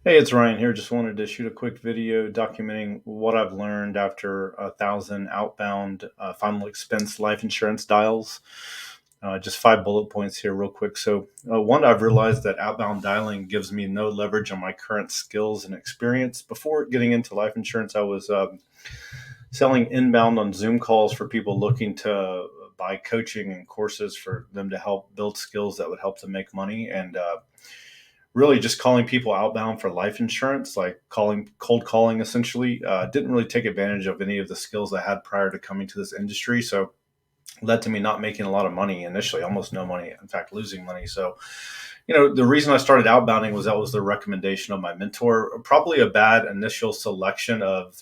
Hey, it's Ryan here. Just wanted to shoot a quick video documenting what I've learned after 1,000 outbound final expense life insurance dials. Just 5 bullet points here, real quick. One, I've realized that outbound dialing gives me no leverage on my current skills and experience. Before getting into life insurance, I was selling inbound on Zoom calls for people looking to buy coaching and courses for them to help build skills that would help them make money. And really just calling people outbound for life insurance, like cold calling essentially, didn't really take advantage of any of the skills I had prior to coming to this industry. So led to me not making a lot of money initially, almost no money, in fact, losing money. So, the reason I started outbounding was that was the recommendation of my mentor. Probably a bad initial selection of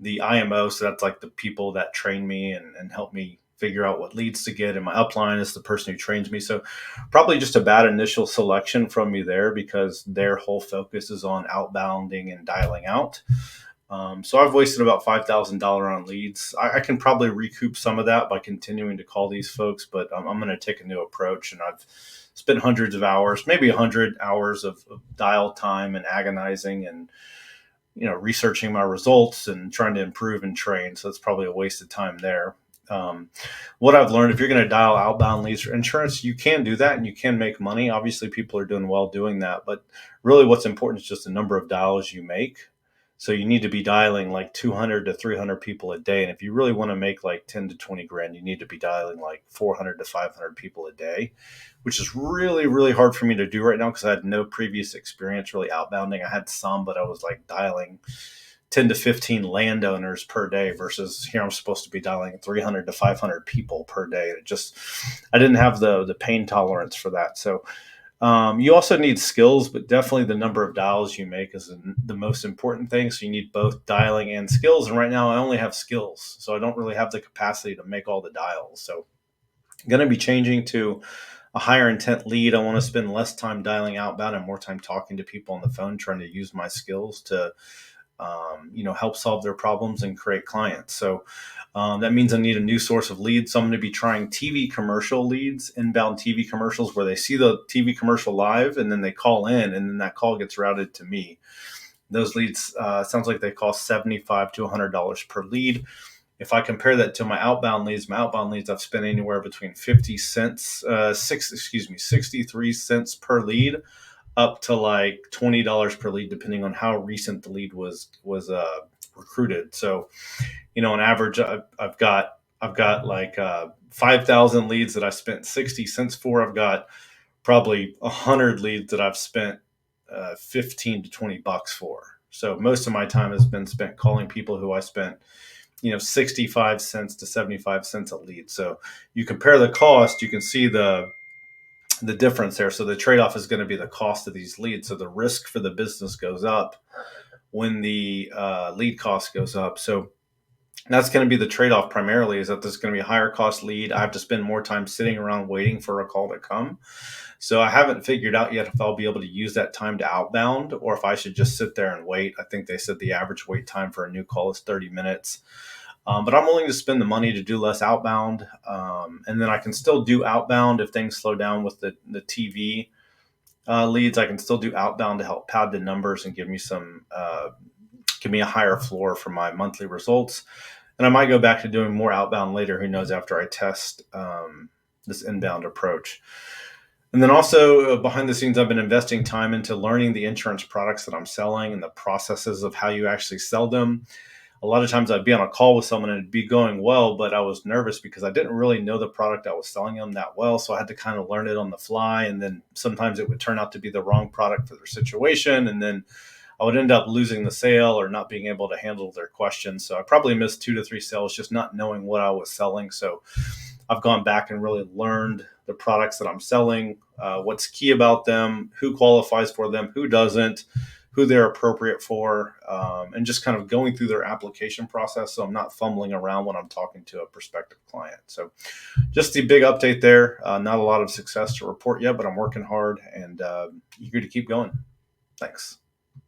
the IMO. So that's like the people that train me and help me figure out what leads to get. And my upline is the person who trains me. So probably just a bad initial selection from me there because their whole focus is on outbounding and dialing out. So I've wasted about $5,000 on leads. I can probably recoup some of that by continuing to call these folks, but I'm going to take a new approach. And I've spent hundreds of hours, maybe 100 hours of dial time and agonizing and researching my results and trying to improve and train. So it's probably a waste of time there. Um, what I've learned, if you're going to dial outbound leads for insurance, you can do that and you can make money. Obviously, people are doing well doing that, but really what's important is just the number of dials you make. So you need to be dialing like 200 to 300 people a day. And if you really want to make like 10 to 20 grand, you need to be dialing like 400 to 500 people a day, which is really, really hard for me to do right now because I had no previous experience really outbounding. I had some, but I was like dialing 10 to 15 landowners per day versus here I'm supposed to be dialing 300 to 500 people per day. I didn't have the pain tolerance for that. So you also need skills, but definitely the number of dials you make is the most important thing. So you need both dialing and skills. And right now I only have skills, so I don't really have the capacity to make all the dials. So I'm going to be changing to a higher intent lead. I want to spend less time dialing outbound and more time talking to people on the phone, trying to use my skills to help solve their problems and create clients. So that means I need a new source of leads. So I'm going to be trying TV commercial leads, inbound TV commercials where they see the TV commercial live and then they call in and then that call gets routed to me. Those leads sounds like they cost $75 to $100 per lead. If I compare that to my outbound leads, I've spent anywhere between 50 cents, 63 cents per lead up to like $20 per lead, depending on how recent the lead was recruited. So, on average, I've got like 5,000 leads that I spent 60 cents for. I've got probably 100 leads that I've spent 15 to $20 for. So most of my time has been spent calling people who I spent 65 cents to 75 cents a lead. So you compare the cost, you can see the difference there. So the trade-off is going to be the cost of these leads. So the risk for the business goes up when the lead cost goes up. So that's going to be the trade-off primarily, is that there's going to be a higher cost lead. I have to spend more time sitting around waiting for a call to come. So I haven't figured out yet if I'll be able to use that time to outbound or if I should just sit there and wait. I think they said the average wait time for a new call is 30 minutes. But I'm willing to spend the money to do less outbound. And then I can still do outbound if things slow down with the TV leads. I can still do outbound to help pad the numbers and give me a higher floor for my monthly results. And I might go back to doing more outbound later. Who knows, after I test this inbound approach. And then also behind the scenes, I've been investing time into learning the insurance products that I'm selling and the processes of how you actually sell them. A lot of times I'd be on a call with someone and it'd be going well, but I was nervous because I didn't really know the product I was selling them that well. So I had to kind of learn it on the fly. And then sometimes it would turn out to be the wrong product for their situation. And then I would end up losing the sale or not being able to handle their questions. So I probably missed 2 to 3 sales just not knowing what I was selling. So I've gone back and really learned the products that I'm selling, what's key about them, who qualifies for them, who doesn't, who they're appropriate for, and just kind of going through their application process. So I'm not fumbling around when I'm talking to a prospective client. So just the big update there. Not a lot of success to report yet, but I'm working hard and eager to keep going. Thanks.